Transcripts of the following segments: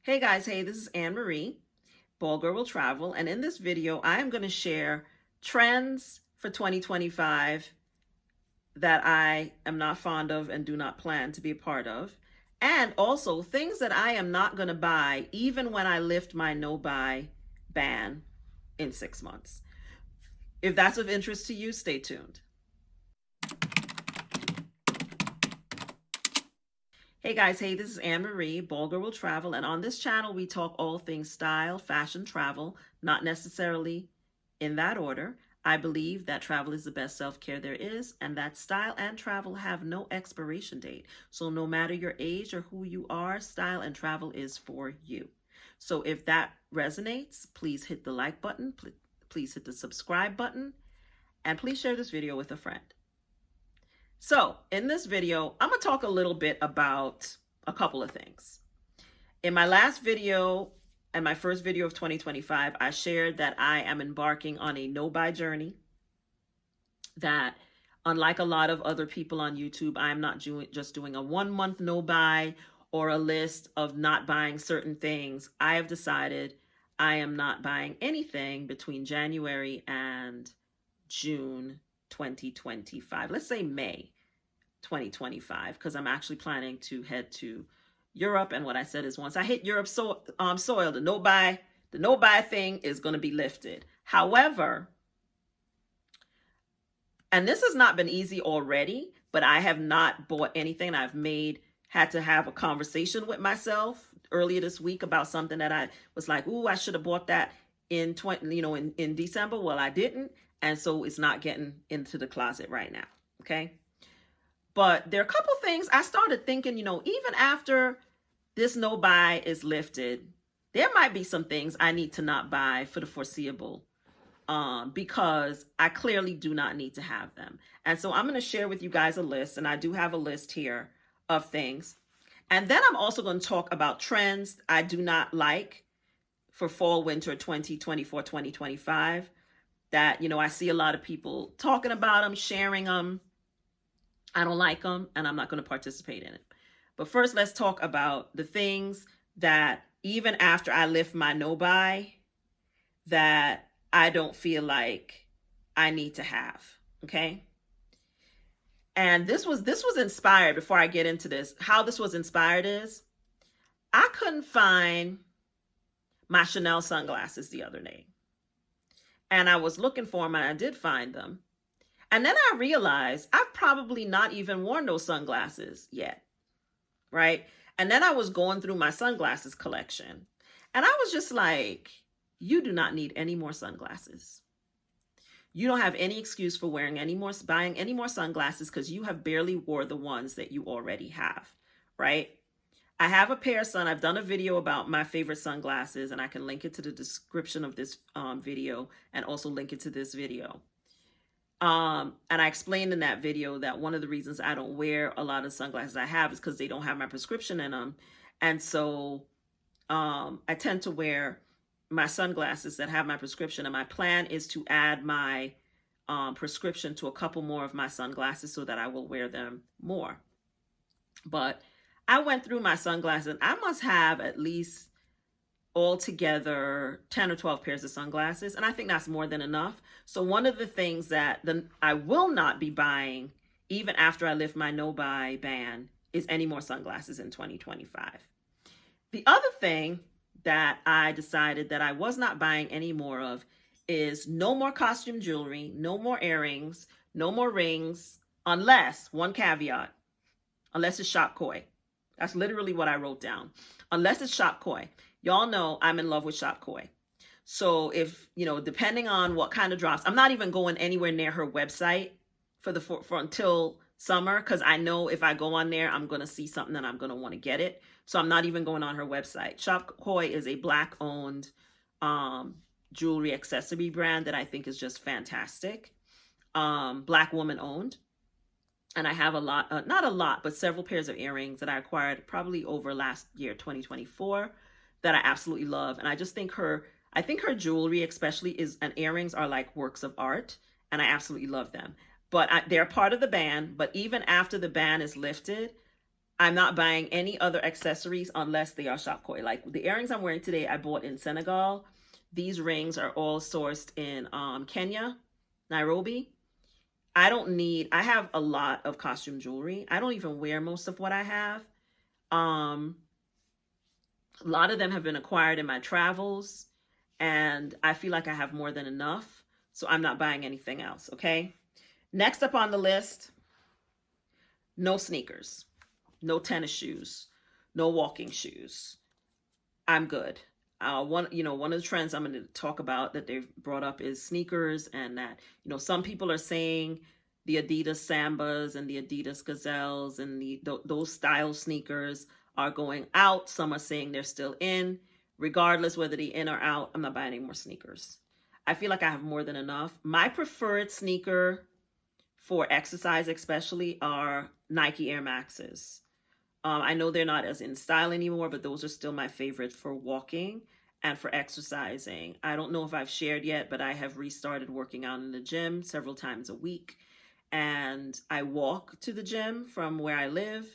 Hey guys, hey, this is Anne Marie, Ball Girl Will Travel, and in this video, I am going to share trends for 2025 that I am not fond of and do not plan to be a part of, and also things that I am not going to buy even when I lift my no-buy ban in 6 months. If that's of interest to you, stay tuned. Hey guys, hey, this is Anne Marie, Ball Girl Will Travel, and on this channel we talk all things style, fashion, travel, not necessarily in that order. I believe that travel is the best self-care there is, and that style and travel have no expiration date. So no matter your age or who you are, style and travel is for you. So if that resonates, please hit the like button, please hit the subscribe button, and please share this video with a friend. So in this video, I'm going to talk a little bit about a couple of things. In my last video and my first video of 2025, I shared that I am embarking on a no-buy journey, that unlike a lot of other people on YouTube, I'm not just doing a 1-month no-buy or a list of not buying certain things. I have decided I am not buying anything between January and June 2025. Let's say May 2025, because I'm actually planning to head to Europe. And what I said is once I hit Europe soil, the no-buy thing is going to be lifted. However, and this has not been easy already, but I have not bought anything. I've had to have a conversation with myself earlier this week about something that I was like, ooh, I should have bought that in December. Well, I didn't. And so it's not getting into the closet right now. Okay. But there are a couple things I started thinking, even after this no buy is lifted, there might be some things I need to not buy for the foreseeable, because I clearly do not need to have them. And so I'm going to share with you guys a list, and I do have a list here of things. And then I'm also going to talk about trends I do not like for fall, winter 2024, 2025. That, I see a lot of people talking about them, sharing them. I don't like them, and I'm not going to participate in it. But first, let's talk about the things that even after I lift my no-buy, that I don't feel like I need to have, okay? And this was inspired, before I get into this, how this was inspired is, I couldn't find my Chanel sunglasses the other day. And I was looking for them, and I did find them. And then I realized I've probably not even worn those sunglasses yet, right? And then I was going through my sunglasses collection, and I was just like, you do not need any more sunglasses. You don't have any excuse for buying any more sunglasses, because you have barely wore the ones that you already have, right? I have a pair, son. I've done a video about my favorite sunglasses, and I can link it to the description of this video, and also link it to this video. And I explained in that video that one of the reasons I don't wear a lot of sunglasses I have is because they don't have my prescription in them. And so I tend to wear my sunglasses that have my prescription. And my plan is to add my prescription to a couple more of my sunglasses so that I will wear them more. But I went through my sunglasses, and I must have at least altogether 10 or 12 pairs of sunglasses. And I think that's more than enough. So one of the things that I will not be buying, even after I lift my no-buy ban, is any more sunglasses in 2025. The other thing that I decided that I was not buying any more of is no more costume jewelry, no more earrings, no more rings, unless, one caveat, unless it's shop koi. That's literally what I wrote down. Unless it's shop koi. Y'all know I'm in love with shop koi. So if, depending on what kind of drops, I'm not even going anywhere near her website for until summer, because I know if I go on there, I'm going to see something and I'm going to want to get it. So I'm not even going on her website. Shop koi is a Black-owned jewelry accessory brand that I think is just fantastic. Black woman owned. And I have a lot, not a lot, but several pairs of earrings that I acquired probably over last year, 2024, that I absolutely love. And I just think her jewelry especially and earrings are like works of art, and I absolutely love them. But they're part of the ban. But even after the ban is lifted, I'm not buying any other accessories unless they are shop koi. Like the earrings I'm wearing today, I bought in Senegal. These rings are all sourced in Kenya, Nairobi. I have a lot of costume jewelry. I don't even wear most of what I have. Um, a lot of them have been acquired in my travels, and I feel like I have more than enough. So I'm not buying anything else, okay? Next up on the list, no sneakers, no tennis shoes, no walking shoes. I'm good. One of the trends I'm going to talk about that they've brought up is sneakers, and that, some people are saying the Adidas Sambas and the Adidas Gazelles and those style sneakers are going out. Some are saying they're still in. Regardless whether they're in or out, I'm not buying any more sneakers. I feel like I have more than enough. My preferred sneaker for exercise especially are Nike Air Maxes. I know they're not as in style anymore, but those are still my favorites for walking and for exercising. I don't know if I've shared yet, but I have restarted working out in the gym several times a week. And I walk to the gym from where I live,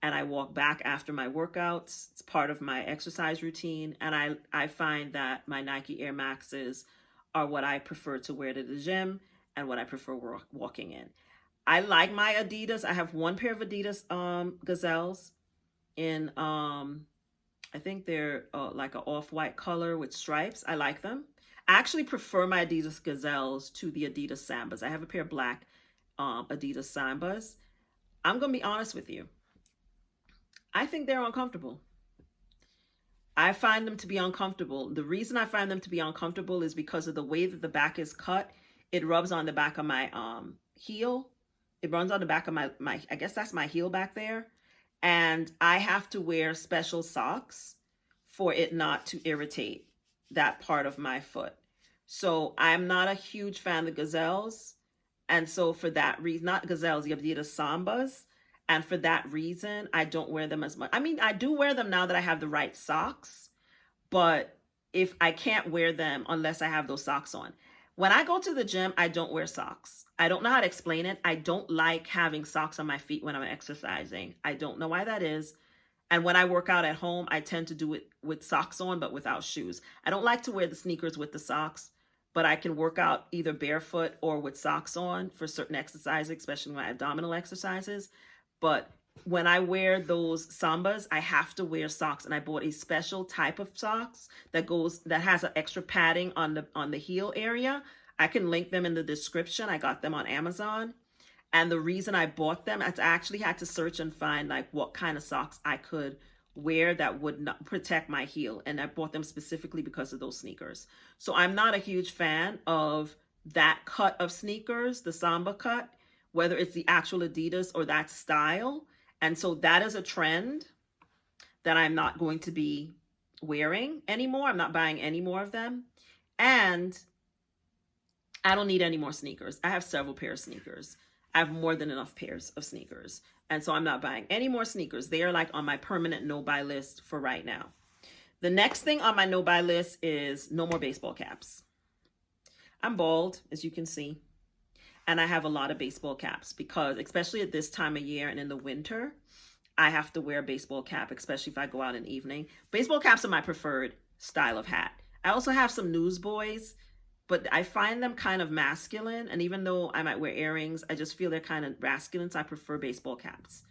and I walk back after my workouts. It's part of my exercise routine. And I find that my Nike Air Maxes are what I prefer to wear to the gym and what I prefer walking in. I like my Adidas. I have one pair of Adidas Gazelles in I think they're like an off-white color with stripes. I like them. I actually prefer my Adidas Gazelles to the Adidas Sambas. I have a pair of black Adidas Sambas. I'm gonna be honest with you. I think they're uncomfortable. I find them to be uncomfortable. The reason I find them to be uncomfortable is because of the way that the back is cut. It rubs on the back of my heel. It runs on the back of my, I guess that's my heel back there. And I have to wear special socks for it not to irritate that part of my foot. So I'm not a huge fan of the Gazelles. And so for that reason, not Gazelles, the Adidas Sambas. And for that reason, I don't wear them as much. I mean, I do wear them now that I have the right socks, but if I can't wear them unless I have those socks on. When I go to the gym, I don't wear socks. I don't know how to explain it. I don't like having socks on my feet when I'm exercising. I don't know why that is. And when I work out at home, I tend to do it with socks on, but without shoes. I don't like to wear the sneakers with the socks, but I can work out either barefoot or with socks on for certain exercises, especially my abdominal exercises. But when I wear those Sambas, I have to wear socks, and I bought a special type of socks that has an extra padding on the heel area. I can link them in the description. I got them on Amazon. And the reason I bought them, I actually had to search and find like what kind of socks I could wear that would not protect my heel. And I bought them specifically because of those sneakers. So I'm not a huge fan of that cut of sneakers, the Samba cut, whether it's the actual Adidas or that style. And so that is a trend that I'm not going to be wearing anymore. I'm not buying any more of them. And I don't need any more sneakers. I have several pairs of sneakers. I have more than enough pairs of sneakers. And so I'm not buying any more sneakers. They are like on my permanent no-buy list for right now. The next thing on my no-buy list is no more baseball caps. I'm bald, as you can see. And I have a lot of baseball caps because, especially at this time of year and in the winter, I have to wear a baseball cap, especially if I go out in the evening. Baseball caps are my preferred style of hat. I also have some newsboys, but I find them kind of masculine. And even though I might wear earrings, I just feel they're kind of masculine, so I prefer baseball caps.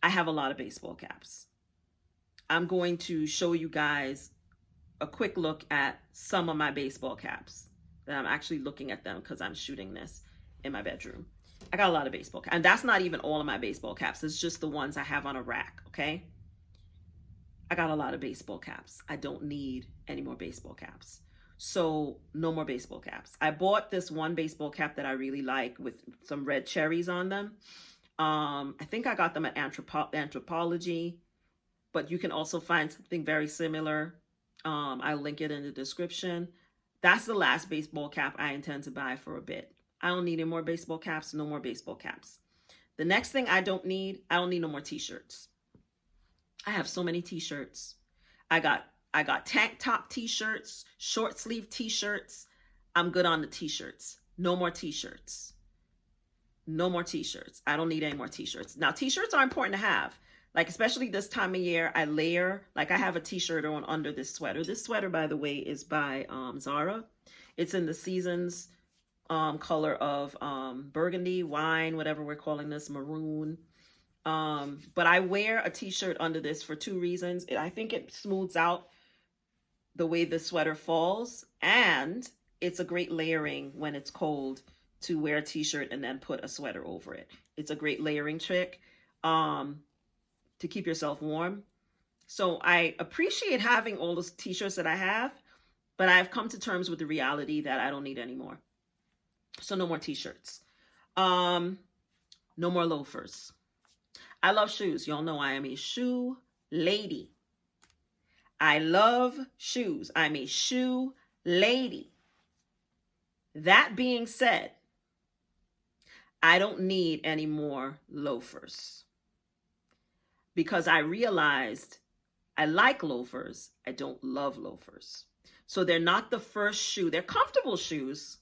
I have a lot of baseball caps. I'm going to show you guys a quick look at some of my baseball caps. That I'm actually looking at them because I'm shooting this in my bedroom. I got a lot of baseball caps. And that's not even all of my baseball caps. It's just the ones I have on a rack, okay? I got a lot of baseball caps. I don't need any more baseball caps. So no more baseball caps. I bought this one baseball cap that I really like with some red cherries on them. I think I got them at Anthropology, but you can also find something very similar. I'll link it in the description. That's the last baseball cap I intend to buy for a bit. I don't need any more baseball caps, no more baseball caps. The next thing I don't need no more t-shirts. I have so many t-shirts. I got tank top t-shirts, short sleeve t-shirts. I'm good on the t-shirts. No more t-shirts. No more t-shirts. I don't need any more t-shirts. Now, t-shirts are important to have. Like, especially this time of year, I layer. Like, I have a t-shirt on under this sweater. This sweater, by the way, is by Zara. It's in the seasons color of burgundy, wine, whatever we're calling this, maroon. But I wear a t-shirt under this for two reasons. I think it smooths out the way the sweater falls, and it's a great layering when it's cold to wear a t-shirt and then put a sweater over it. It's a great layering trick to keep yourself warm. So I appreciate having all those t-shirts that I have, but I've come to terms with the reality that I don't need any more. So no more t-shirts. No more loafers. I love shoes. Y'all know I am a shoe lady. I love shoes. I'm a shoe lady. That being said, I don't need any more loafers because I realized I like loafers. I don't love loafers. So they're not the first shoe. They're comfortable shoes,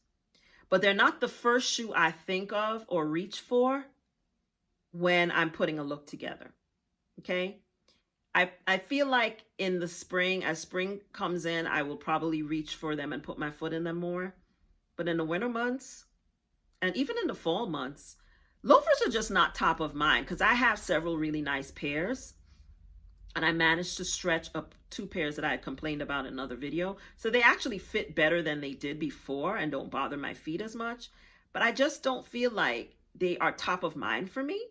but they're not the first shoe I think of or reach for when I'm putting a look together. Okay? I feel like in the spring, as spring comes in, I will probably reach for them and put my foot in them more. But in the winter months, and even in the fall months, loafers are just not top of mind because I have several really nice pairs. And I managed to stretch up 2 pairs that I had complained about in another video. So they actually fit better than they did before and don't bother my feet as much. But I just don't feel like they are top of mind for me.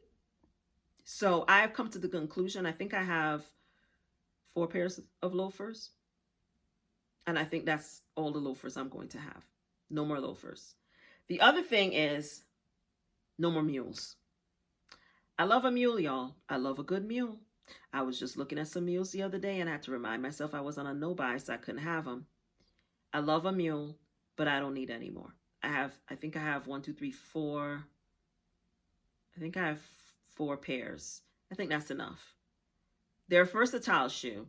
So I've come to the conclusion, I think I have 4 pairs of loafers. And I think that's all the loafers I'm going to have. No more loafers. The other thing is no more mules. I love a mule, y'all. I love a good mule. I was just looking at some mules the other day and I had to remind myself I was on a no-buy, so I couldn't have them. I love a mule, but I don't need any more. I think I have 1, 2, 3, 4. I think I have 4 pairs. I think that's enough. They're a versatile shoe.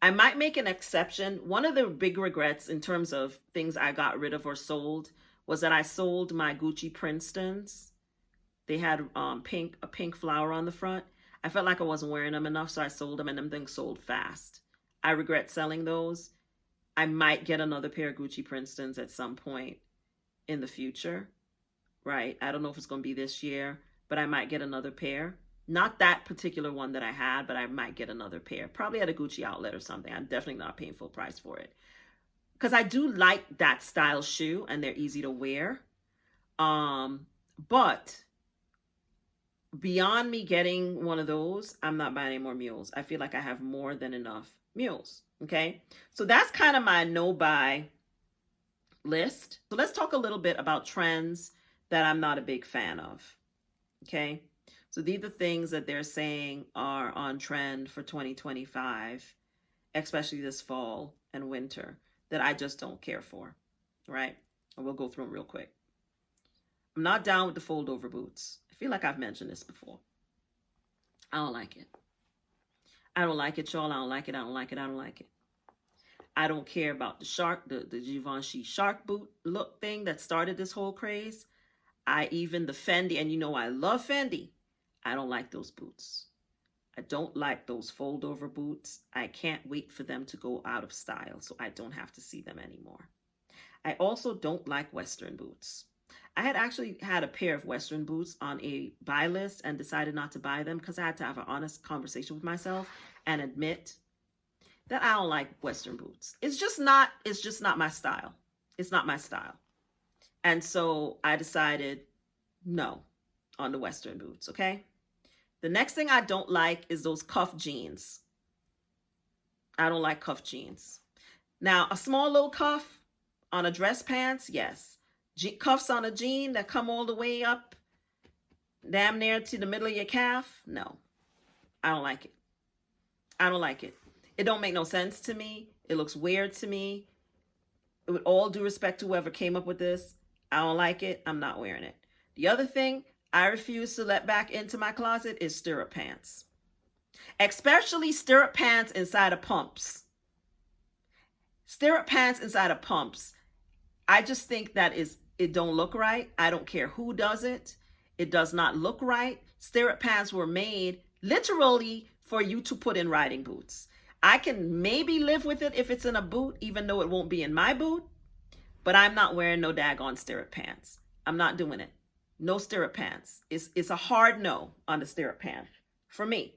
I might make an exception. One of the big regrets in terms of things I got rid of or sold was that I sold my Gucci Princetons. They had a pink flower on the front. I felt like I wasn't wearing them enough, so I sold them, and them things sold fast. I regret selling those. I might get another pair of Gucci Princetons at some point in the future, right? I don't know if it's going to be this year, but I might get another pair. Not that particular one that I had, but I might get another pair. Probably at a Gucci outlet or something. I'm definitely not paying full price for it. Because I do like that style shoe, and they're easy to wear. But beyond me getting one of those, I'm not buying any more mules. I feel like I have more than enough mules. Okay. So that's kind of my no buy list. So let's talk a little bit about trends that I'm not a big fan of. Okay. So these are things that they're saying are on trend for 2025, especially this fall and winter, that I just don't care for. Right. And we'll go through them real quick. I'm not down with the fold over boots. I feel like I've mentioned this before. I don't like it. I don't like it, y'all. I don't like it. I don't like it. I don't like it. I don't care about the Givenchy shark boot look thing that started this whole craze. The Fendi, and you know I love Fendi. I don't like those boots. I don't like those fold over boots. I can't wait for them to go out of style so I don't have to see them anymore. I also don't like Western boots. I had actually had a pair of Western boots on a buy list and decided not to buy them because I had to have an honest conversation with myself and admit that I don't like Western boots. It's just not my style. It's not my style. And so I decided no on the Western boots, okay? The next thing I don't like is those cuff jeans. I don't like cuff jeans. Now, a small little cuff on a dress pants, yes. Cuffs on a jean that come all the way up, damn near to the middle of your calf, no. I don't like it. I don't like it. It don't make no sense to me. It looks weird to me. With all due respect to whoever came up with this, I don't like it. I'm not wearing it. The other thing I refuse to let back into my closet is stirrup pants. Especially stirrup pants inside of pumps. Stirrup pants inside of pumps. I just think it don't look right. I don't care who does it. It does not look right. Stirrup pants were made literally for you to put in riding boots. I can maybe live with it if it's in a boot, even though it won't be in my boot, but I'm not wearing no daggone stirrup pants. I'm not doing it. No stirrup pants. It's a hard no on the stirrup pants for me.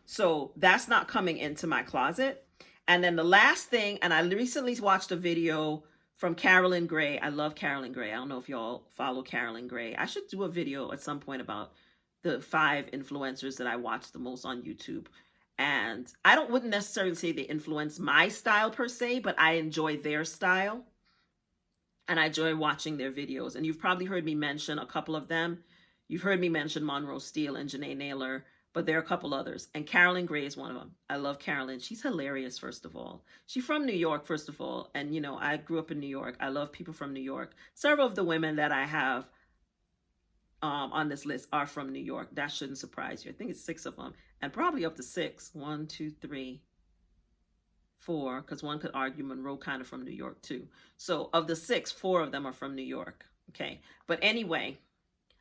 So that's not coming into my closet. And then the last thing, and I recently watched a video from Carolyn Gray. I love Carolyn Gray. I don't know if y'all follow Carolyn Gray. I should do a video at some point about the 5 influencers that I watch the most on YouTube. And I wouldn't necessarily say they influence my style per se, but I enjoy their style. And I enjoy watching their videos. And you've probably heard me mention a couple of them. You've heard me mention Monroe Steele and Janae Naylor, but there are a couple others. And Carolyn Gray is one of them. I love Carolyn. She's hilarious, first of all. She's from New York, first of all. And, you know, I grew up in New York. I love people from New York. Several of the women that I have on this list are from New York. That shouldn't surprise you. I think it's 6 of them. And probably up to 6. 1, 2, 3, 4, because one could argue Monroe kind of from New York too. So of the 6, 4 of them are from New York. Okay. But anyway,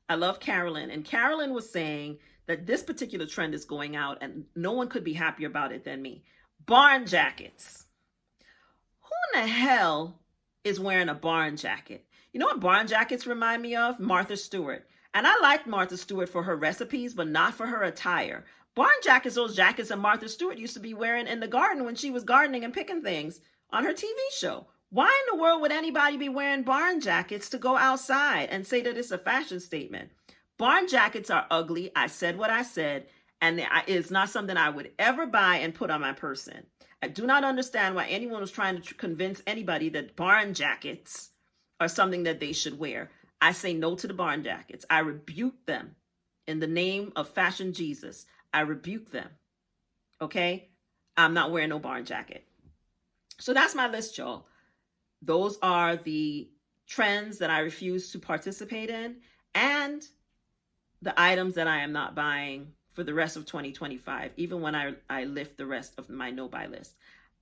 I love Carolyn. And Carolyn was saying that this particular trend is going out and no one could be happier about it than me. Barn jackets. Who in the hell is wearing a barn jacket? You know what barn jackets remind me of? Martha Stewart. And I liked Martha Stewart for her recipes, but not for her attire. Barn jackets, those jackets that Martha Stewart used to be wearing in the garden when she was gardening and picking things on her TV show. Why in the world would anybody be wearing barn jackets to go outside and say that it's a fashion statement? Barn jackets are ugly. I said what I said, and it's not something I would ever buy and put on my person. I do not understand why anyone was trying to convince anybody that barn jackets are something that they should wear. I say no to the barn jackets. I rebuke them in the name of Fashion Jesus. I rebuke them. Okay? I'm not wearing no barn jacket. So that's my list, y'all. Those are the trends that I refuse to participate in and the items that I am not buying for the rest of 2025, even when I lift the rest of my no-buy list.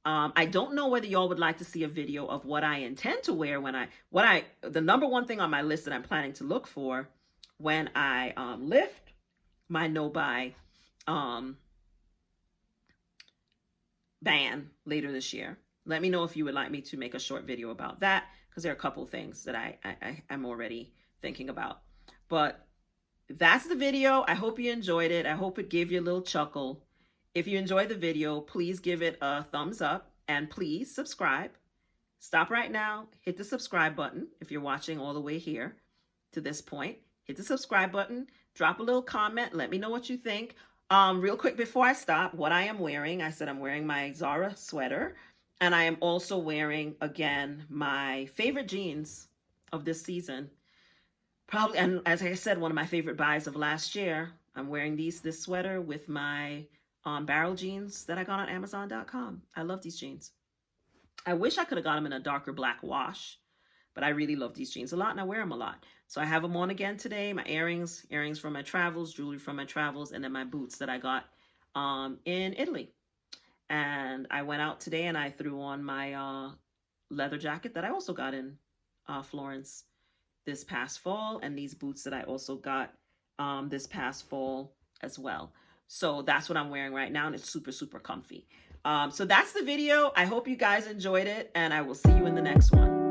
I don't know whether y'all would like to see a video of what I intend to wear the number one thing on my list that I'm planning to look for when I lift my no-buy ban later this year. Let me know if you would like me to make a short video about that, because there are a couple things that I'm already thinking about. But that's the video. I hope you enjoyed it. I hope it gave you a little chuckle. If you enjoyed the video, please give it a thumbs up and please subscribe. Stop right now. Hit the subscribe button if you're watching all the way here to this point. Hit the subscribe button. Drop a little comment. Let me know what you think. Real quick before I stop, what I am wearing, I said I'm wearing my Zara sweater. And I am also wearing, again, my favorite jeans of this season. Probably, and as I said, one of my favorite buys of last year. I'm wearing this sweater with my barrel jeans that I got on Amazon.com. I love these jeans. I wish I could have got them in a darker black wash, but I really love these jeans a lot and I wear them a lot. So I have them on again today. My earrings from my travels, jewelry from my travels, and then my boots that I got in Italy. And I went out today and I threw on my leather jacket that I also got in Florence this past fall, and these boots that I also got this past fall as well. So that's what I'm wearing right now, and it's super, super comfy. So that's the video. I hope you guys enjoyed it, and I will see you in the next one.